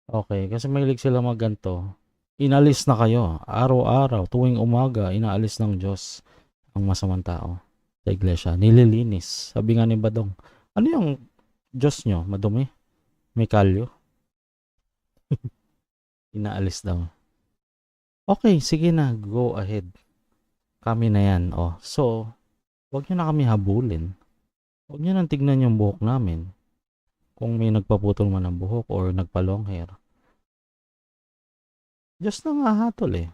Okay, kasi mahilig sila magganto. Inalis na kayo. Araw-araw, tuwing umaga, inaalis ng Diyos ang masamang tao sa iglesia. Nililinis. Sabi nga ni Badong, ano yung Diyos nyo? Madumi? May kalyo? Inaalis daw. Okay, sige na. Go ahead. Kami na yan. Oh. So, wag nyo na kami habulin. Wag nyo nang tignan yung buhok namin. Kung may nagpaputol man ng buhok or nagpa-long hair. Diyos na nga hatol eh.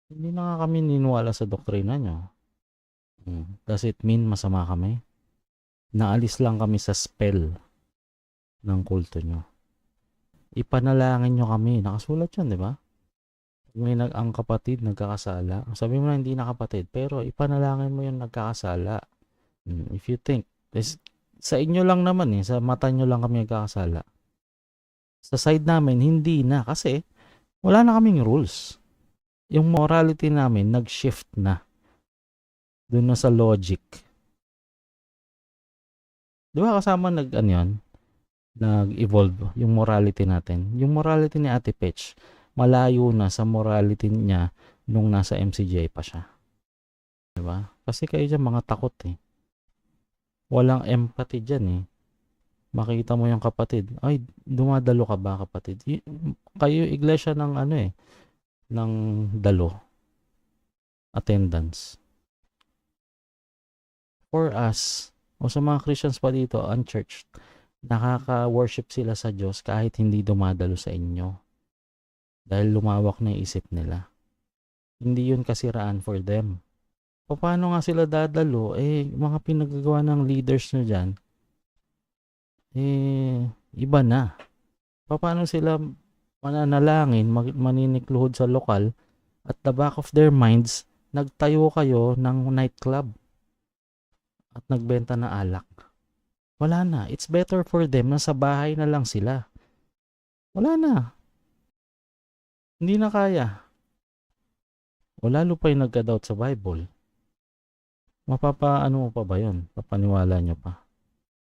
Hindi na nga kami niniwala sa doktrina nyo. Does it mean masama kami? Naalis lang kami sa spell ng kulto nyo. Ipanalangin nyo kami. Nakasulat yan, di ba? May ang kapatid nagkakasala. Sabi mo na hindi na kapatid, pero ipanalangin mo yung nagkakasala. If you think, sa inyo lang naman sa mata nyo lang kami nagkakasala. Sa side namin, hindi na. Kasi, wala na kaming rules. Yung morality namin, nag-shift na. Doon na sa logic. Di ba kasama nag-evolve yung morality natin. Yung morality ni Ate Petch, malayo na sa morality niya nung nasa MCJ pa siya. Di ba? Kasi kayo dyan mga takot eh. Walang empathy dyan eh. Makita mo yung kapatid. Ay, dumadalo ka ba kapatid? Kayo iglesia ng ng dalo. Attendance. For us, o sa mga Christians pa dito, unchurched, nakaka-worship sila sa Diyos kahit hindi dumadalo sa inyo. Dahil lumawak na yung isip nila. Hindi yun kasiraan for them. Paano nga sila dadalo? Mga pinagagawa ng leaders nyo dyan, iba na. Paano sila mananalangin, maninikluhod sa lokal, at the back of their minds, nagtayo kayo ng nightclub at nagbenta na alak. Wala na. It's better for them na sa bahay na lang sila. Wala na. Hindi na kaya. O lalo pa yung nagka-doubt sa Bible. Mapapaano mo pa ba yun? Papaniwala nyo pa.